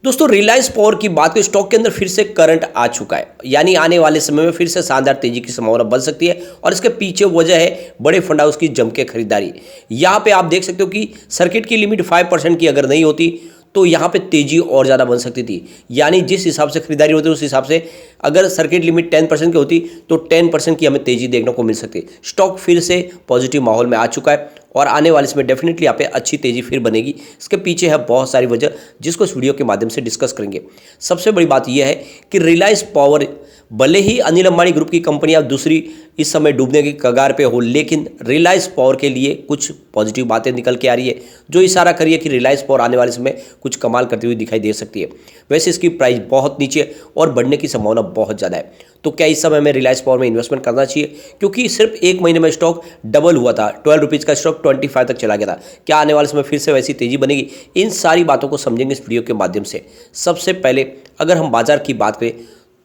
दोस्तों रिलायंस पावर की बात करें, स्टॉक के अंदर फिर से करंट आ चुका है, यानी आने वाले समय में फिर से शानदार तेजी की संभावना बन सकती है। और इसके पीछे वजह है बड़े फंड हाउस की जम के खरीदारी। यहाँ पे आप देख सकते हो कि सर्किट की लिमिट 5% की अगर नहीं होती तो यहाँ पे तेजी और ज़्यादा बन सकती थी। यानी जिस हिसाब से खरीदारी होती है उस हिसाब से अगर सर्किट लिमिट 10% की होती तो 10% की हमें तेजी देखने को मिल सकती। स्टॉक फिर से पॉजिटिव माहौल में आ चुका है और आने वाले समय डेफिनेटली यहाँ पे अच्छी तेजी फिर बनेगी। इसके पीछे है बहुत सारी वजह जिसको इस वीडियो के माध्यम से डिस्कस करेंगे। सबसे बड़ी बात यह है कि रिलायंस पावर भले ही अनिल अंबानी ग्रुप की कंपनियां दूसरी इस समय डूबने की कगार पे हो, लेकिन रिलायंस पावर के लिए कुछ पॉजिटिव बातें निकल के आ रही है जो इशारा करी है कि रिलायंस पावर आने वाले समय कुछ कमाल करती हुई दिखाई दे सकती है। वैसे इसकी प्राइस बहुत नीचे है और बढ़ने की संभावना बहुत ज़्यादा है। तो क्या इस समय में रिलायंस पावर में इन्वेस्टमेंट करना चाहिए? क्योंकि सिर्फ एक महीने में स्टॉक डबल हुआ था, 12 रुपीज़ का स्टॉक 25 तक चला गया था। क्या आने वाले समय फिर से वैसी तेजी बनेगी? इन सारी बातों को समझेंगे इस वीडियो के माध्यम से। सबसे पहले अगर हम बाजार की बात करें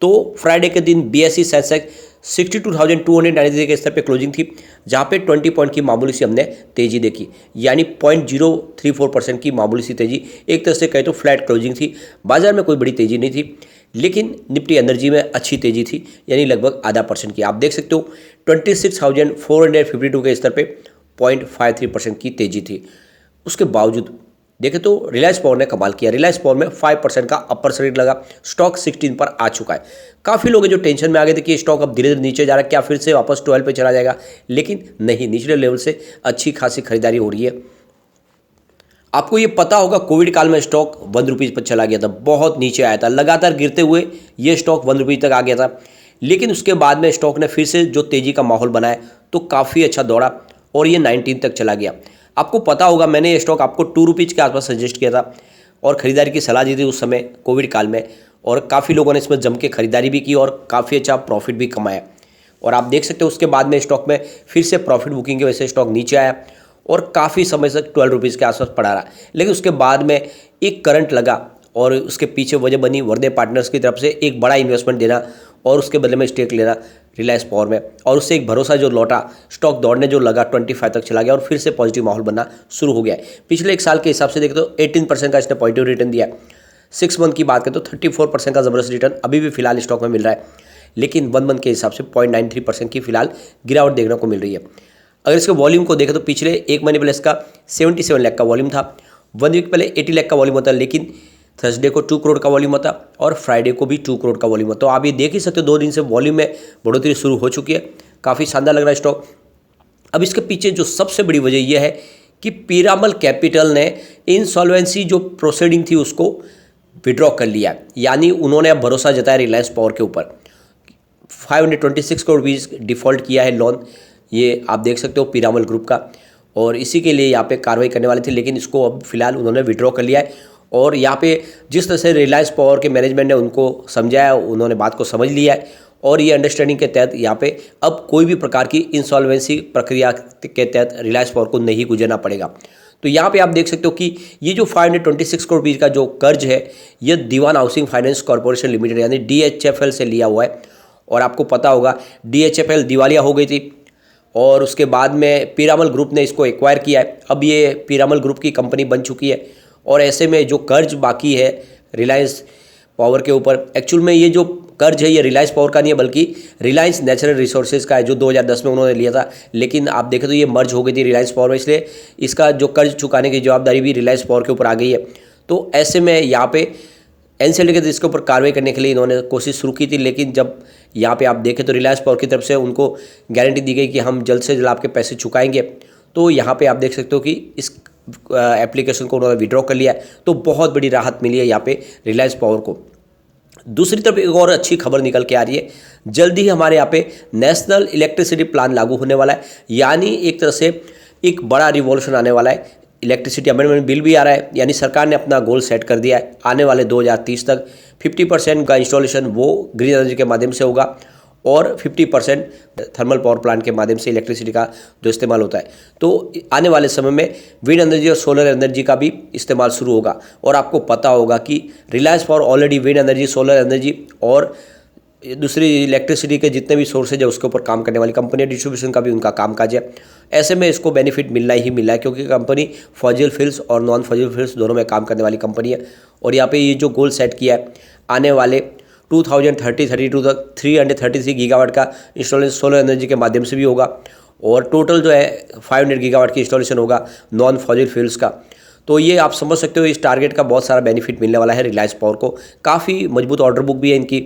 तो फ्राइडे के दिन BSE सेंसेक्स 62,293 के स्तर पे क्लोजिंग थी, जहां पे 20 पॉइंट की मामूली सी हमने तेजी देखी, यानी 0.034% की मामूली सी तेजी। एक तरह से कहे तो फ्लैट क्लोजिंग थी, बाजार में कोई बड़ी तेजी नहीं थी। लेकिन निफ्टी एनर्जी में अच्छी तेजी थी, यानी लगभग आधा परसेंट की। आप देख सकते हो 26,452 के स्तर पे 0.53% की तेजी थी। उसके बावजूद देखें तो रिलायंस पावर ने कमाल किया। रिलायंस पावर में 5% का अपर सर्किट लगा, स्टॉक 16 पर आ चुका है। काफ़ी लोग जो टेंशन में आ गए थे कि स्टॉक अब धीरे धीरे नीचे जा रहा है, क्या फिर से वापस 12 पे चला जाएगा? लेकिन नहीं, निचले लेवल से अच्छी खासी खरीदारी हो रही है। आपको ये पता होगा कोविड काल में स्टॉक 1 रुपीज़ पर चला गया था, बहुत नीचे आया था, लगातार गिरते हुए ये स्टॉक 1 रुपीज़ तक आ गया था। लेकिन उसके बाद में स्टॉक ने फिर से जो तेज़ी का माहौल बनाया तो काफ़ी अच्छा दौड़ा और ये 19 तक चला गया। आपको पता होगा मैंने ये स्टॉक आपको 2 रुपीज़ के आसपास सजेस्ट किया था और ख़रीदारी की सलाह दी थी उस समय कोविड काल में, और काफ़ी लोगों ने इसमें जम के खरीदारी भी की और काफ़ी अच्छा प्रॉफिट भी कमाया। और आप देख सकते हो उसके बाद में स्टॉक में फिर से प्रॉफिट बुकिंग की वजह से स्टॉक नीचे आया और काफ़ी समय तक 12 रुपीज़ के आसपास पड़ा रहा। लेकिन उसके बाद में एक करंट लगा और उसके पीछे वजह बनी वर्दे पार्टनर्स की तरफ से एक बड़ा इन्वेस्टमेंट देना और उसके बदले में स्टेक लेना रिलायंस पावर में, और उससे एक भरोसा जो लौटा, स्टॉक दौड़ने जो लगा 25 तक चला गया और फिर से पॉजिटिव माहौल बनना शुरू हो गया है। पिछले एक साल के हिसाब से देखें तो 18% का इसने पॉजिटिव रिटर्न दिया है। 6 मंथ की बात करें तो 34% का ज़बरदस्त रिटर्न अभी भी फिलहाल स्टॉक में मिल रहा है। लेकिन 1 मंथ के हिसाब से 0.93% की फिलहाल गिरावट देखने को मिल रही है। अगर इसके वॉल्यूम को देखें तो पिछले एक महीने पहले इसका 77 लाख का वॉल्यूम था, 1 वीक पहले 80 लाख का वॉल्यूम होता, लेकिन थर्सडे को 2 करोड़ का वॉल्यूम होता और फ्राइडे को भी 2 करोड़ का वॉल्यूम होता। तो आप ये देख ही सकते हो 2 दिन से वॉल्यूम में बढ़ोतरी शुरू हो चुकी है, काफ़ी शानदार लग रहा है स्टॉक। अब इसके पीछे जो सबसे बड़ी वजह यह है कि पीरामल कैपिटल ने इंसॉल्वेंसी जो प्रोसीडिंग थी उसको विड्रॉ कर लिया, यानी उन्होंने अब भरोसा जताया रिलायंस पावर के ऊपर। 526 करोड़ रुपीज़ डिफ़ॉल्ट किया है लोन, ये आप देख सकते हो पीरामल ग्रुप का, और इसी के लिए यहाँ पे कार्रवाई करने वाले थे, लेकिन इसको अब फिलहाल उन्होंने विड्रॉ कर लिया है। और यहाँ पे जिस तरह से रिलायंस पावर के मैनेजमेंट ने उनको समझाया, उन्होंने बात को समझ लिया है और ये अंडरस्टैंडिंग के तहत यहाँ पे अब कोई भी प्रकार की इंसॉल्वेंसी प्रक्रिया के तहत रिलायंस पावर को नहीं गुजरना पड़ेगा। तो यहाँ पे आप देख सकते हो कि ये जो 526 करोड़ रुपये का जो कर्ज है ये दीवान हाउसिंग फाइनेंस कॉर्पोरेशन लिमिटेड यानी DHFL से लिया हुआ है। और आपको पता होगा DHFL दिवालिया हो गई थी और उसके बाद में पीरामल ग्रुप ने इसको एक्वायर किया है। अब ये पीरामल ग्रुप की कंपनी बन चुकी है और ऐसे में जो कर्ज बाकी है रिलायंस पावर के ऊपर, एक्चुअल में ये जो कर्ज है ये रिलायंस पावर का नहीं है बल्कि रिलायंस नेचुरल रिसोर्सेज का है, जो 2010 में उन्होंने लिया था। लेकिन आप देखें तो ये मर्ज हो गई थी रिलायंस पावर में, इसलिए इसका जो कर्ज चुकाने की जवाबदारी भी रिलायंस पावर के ऊपर आ गई है। तो ऐसे में यहाँ पे NCLT के इसके ऊपर कार्रवाई करने के लिए इन्होंने कोशिश शुरू की थी, लेकिन जब यहाँ पे आप देखें तो रिलायंस पावर की तरफ से उनको गारंटी दी गई कि हम जल्द से जल्द आपके पैसे चुकाएंगे। तो यहाँ पे आप देख सकते हो कि इस एप्लीकेशन को उन्होंने विड्रॉ कर लिया है, तो बहुत बड़ी राहत मिली है यहाँ पे रिलायंस पावर को। दूसरी तरफ एक और अच्छी खबर निकल के आ रही है, जल्दी ही हमारे यहाँ पे नेशनल इलेक्ट्रिसिटी प्लान लागू होने वाला है, यानी एक तरह से एक बड़ा रिवॉल्यूशन आने वाला है। इलेक्ट्रिसिटी अमेंडमेंट बिल भी आ रहा है, यानी सरकार ने अपना गोल सेट कर दिया है आने वाले 2030 तक 50% का इंस्टॉलेशन वो ग्रीन एनर्जी के माध्यम से होगा और 50% थर्मल पावर प्लांट के माध्यम से इलेक्ट्रिसिटी का जो इस्तेमाल होता है। तो आने वाले समय में विंड एनर्जी और सोलर एनर्जी का भी इस्तेमाल शुरू होगा। और आपको पता होगा कि Reliance power already wind energy, solar energy और दूसरी इलेक्ट्रिसिटी के जितने भी सोर्सेज है उसके ऊपर काम करने वाली कंपनी है, डिस्ट्रीब्यूशन का भी उनका कामकाज है। ऐसे में इसको बेनिफिट मिलना ही मिलना है, क्योंकि कंपनी फॉसिल फ्यूल्स और नॉन फॉसिल फ्यूल्स दोनों में काम करने वाली कंपनी है। और यहाँ पे ये जो गोल सेट किया है आने वाले 2030-32 तक 333 गीगावाट का इंस्टॉलेशन सोलर एनर्जी के माध्यम से भी होगा, और टोटल जो है 500 गीगावाट की इंस्टॉलेशन होगा नॉन फॉसिल फ्यूल्स का। तो ये आप समझ सकते हो इस टारगेट का बहुत सारा बेनिफिट मिलने वाला है रिलायंस पावर को। काफ़ी मजबूत ऑर्डर बुक भी है इनकी,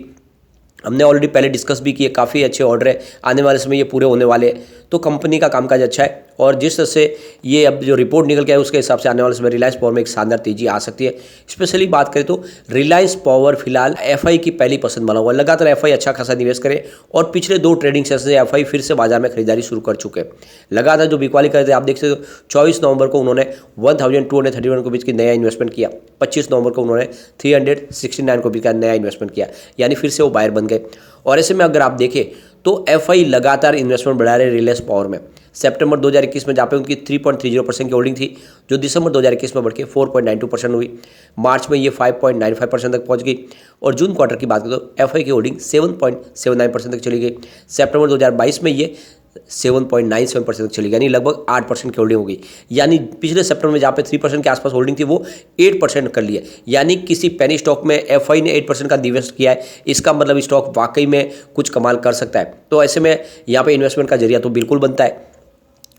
हमने ऑलरेडी पहले डिस्कस भी किए, काफ़ी अच्छे ऑर्डर है, आने वाले समय ये पूरे होने वाले हैं। तो कंपनी का कामकाज अच्छा है, और जिस तरह से ये अब जो रिपोर्ट निकल के आए उसके हिसाब से आने वाले समय रिलायंस पावर में एक शानदार तेजी आ सकती है। स्पेशली बात करें तो रिलायंस पावर फिलहाल एफआई की पहली पसंद बना हुआ है। लगातार एफआई अच्छा खासा निवेश करे, और पिछले 2 ट्रेडिंग सेशन से एफआई फिर से बाजार में खरीदारी शुरू कर चुके हैं। लगातार जो बिकवाली करते आप देख सकते हो 24 नवंबर को उन्होंने 1231 को बीच की नया इन्वेस्टमेंट किया, 25 नवंबर को उन्होंने 369 को बीच का नया इन्वेस्टमेंट किया, यानी फिर से वो बायर बन गए। और ऐसे में अगर आप देखें तो एफआई लगातार इन्वेस्टमेंट बढ़ा रहे रिलायंस पावर में। सितंबर 2021 में जहाँ पे उनकी 3.30% की होल्डिंग थी, जो दिसंबर 2021 में बढ़ के 4.92% हुई, मार्च में ये 5.95% तक पहुंच गई, और जून क्वार्टर की बात करें तो एफआई की होल्डिंग 7.79% तक चली गई। सितंबर 2022 में ये 7.97% तक चली गई, यानी लगभग 8% की होल्डिंग हो गई। यानी पिछले सितंबर में जहाँ पे 3% के आसपास होल्डिंग थी वो 8% कर लिया, यानी किसी पेनी स्टॉक में एफआई ने 8% का निवेश किया है, इसका मतलब स्टॉक वाकई में कुछ कमाल कर सकता है। तो ऐसे में यहाँ पे इन्वेस्टमेंट का जरिया तो बिल्कुल बनता है।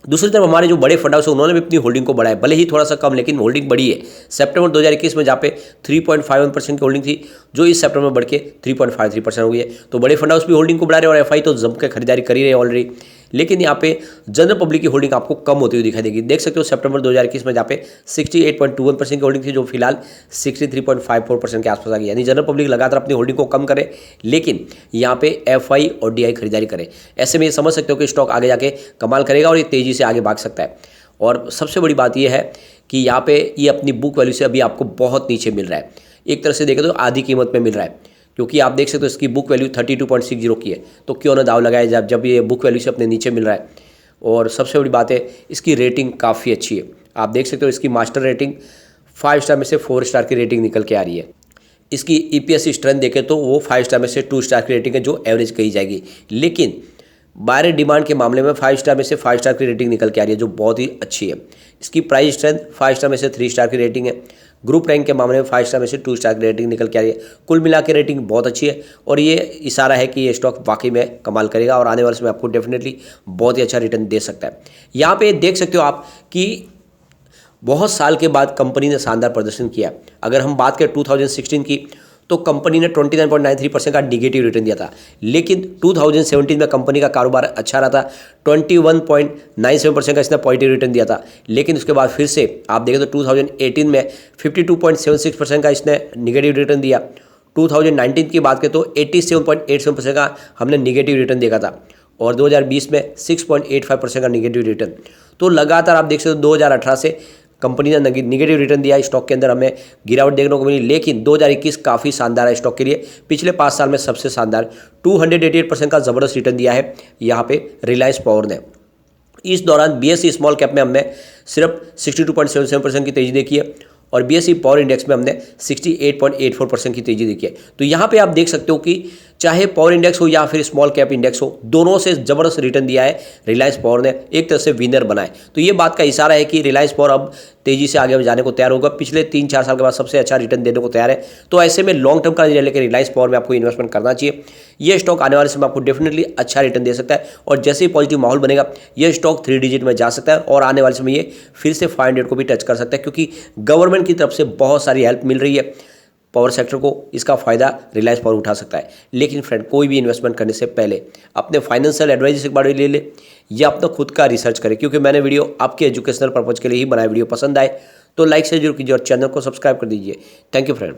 दूसरी तरफ हमारे जो बड़े फंड हाउस है उन्होंने भी अपनी होल्डिंग को बढ़ाया, भले ही थोड़ा सा कम, लेकिन होल्डिंग बढ़ी है। सितंबर 2021 में जहाँ पे 3.51% की होल्डिंग थी, जो इस सितंबर में बढ़ के 3.53% हो गई है। तो बड़े फंड हाउस भी होल्डिंग को बढ़ा रहे हैं, और एफआई तो जम के खरीदारी कर ही रहे हैं ऑलरेडी। लेकिन यहाँ पे जनरल पब्लिक की होल्डिंग आपको कम होती हुई दिखाई देगी। देख सकते हो सितंबर 2021 में जहाँ पे 68.21% की होल्डिंग थी, जो फिलहाल 63.54% के आसपास आ गई। यानी जनरल पब्लिक लगातार अपनी होल्डिंग को कम करे, लेकिन यहाँ पे एफआई और डीआई खरीदारी करे। ऐसे में ये समझ सकते हो कि स्टॉक आगे जाके कमाल करेगा और ये तेजी से आगे भाग सकता है। और सबसे बड़ी बात यह है कि यहाँ पे ये अपनी बुक वैल्यू से अभी आपको बहुत नीचे मिल रहा है। एक तरह से देखें तो आधी कीमत में मिल रहा है, क्योंकि आप देख सकते हो इसकी बुक वैल्यू 32.60 की है। तो क्यों ना दाव लगाया जब ये बुक वैल्यू से अपने नीचे मिल रहा है। और सबसे बड़ी बात है इसकी रेटिंग काफ़ी अच्छी है। आप देख सकते हो इसकी मास्टर रेटिंग 5 स्टार में से 4 स्टार की रेटिंग निकल के आ रही है। इसकी ईपीएस स्ट्रेंथ देखें तो वो 5 स्टार में से 2 स्टार की रेटिंग है, जो एवरेज कही जाएगी। लेकिन बायर डिमांड के मामले में 5 स्टार में से 5 स्टार की रेटिंग निकल के आ रही है, जो बहुत ही अच्छी है। इसकी प्राइस स्ट्रेंथ 5 स्टार में से 3 स्टार की रेटिंग है। ग्रुप रैंक के मामले में 5 स्टार में से 2 स्टार की रेटिंग निकल के आ रही है। कुल मिला के रेटिंग बहुत अच्छी है, और ये इशारा है कि ये स्टॉक वाकई में कमाल करेगा, और आने वाले समय आपको डेफिनेटली बहुत ही अच्छा रिटर्न दे सकता है। यहाँ पे देख सकते हो आप कि बहुत साल के बाद कंपनी ने शानदार प्रदर्शन किया। अगर हम बात करें 2016 की, तो कंपनी ने 29.93% का निगेटिव रिटर्न दिया था, लेकिन 2017 में कंपनी का कारोबार अच्छा रहा था, 21.97% का इसने पॉजिटिव रिटर्न दिया था। लेकिन उसके बाद फिर से आप देखें तो 2018 में 52.76% का इसने निगेटिव रिटर्न दिया। 2019 की बात करें तो 87.87% का हमने निगेटिव रिटर्न देखा था, और 2020 में 6.85% का निगेटिव रिटर्न। तो लगातार आप देख सकते हो 2018 से कंपनी ने निगेटिव रिटर्न दिया, स्टॉक के अंदर हमें गिरावट देखने को मिली। लेकिन 2021 काफ़ी शानदार है स्टॉक के लिए, पिछले 5 साल में सबसे शानदार 288% का ज़बरदस्त रिटर्न दिया है यहाँ पे रिलायंस पावर ने। इस दौरान बीएसई स्मॉल कैप में हमने सिर्फ 62.77% की तेजी देखी है, और बीएसई पावर इंडेक्स में हमने 68.84% की तेजी देखी है। तो यहाँ पे आप देख सकते हो कि चाहे पावर इंडेक्स हो या फिर स्मॉल कैप इंडेक्स हो, दोनों से ज़बरदस्त रिटर्न दिया है रिलायंस पावर ने, एक तरह से विनर बनाए। तो ये बात का इशारा है कि रिलायंस पावर अब तेज़ी से आगे जाने को तैयार होगा, पिछले 3-4 साल के बाद सबसे अच्छा रिटर्न देने को तैयार है। तो ऐसे में लॉन्ग टर्म का लेकर रिलायंस पावर में आपको इन्वेस्टमेंट करना चाहिए। ये स्टॉक आने वाले समय आपको डेफिनेटली अच्छा रिटर्न दे सकता है, और जैसे ही पॉजिटिव माहौल बनेगा ये स्टॉक 3 डिजिट में जा सकता है, और आने वाले समय ये फिर से 500 को भी टच कर सकता है, क्योंकि गवर्नमेंट की तरफ से बहुत सारी हेल्प मिल रही है पावर सेक्टर को। इसका फ़ायदा रिलायंस पावर उठा सकता है। लेकिन फ्रेंड, कोई भी इन्वेस्टमेंट करने से पहले अपने फाइनेंशियल एडवाइजर से एक बार ले ले, या अपना खुद का रिसर्च करें, क्योंकि मैंने वीडियो आपके एजुकेशनल पर्पज़ के लिए ही बनाया। वीडियो पसंद आए तो लाइक से जरूर कीजिए, और चैनल को सब्सक्राइब कर दीजिए। Thank you friend.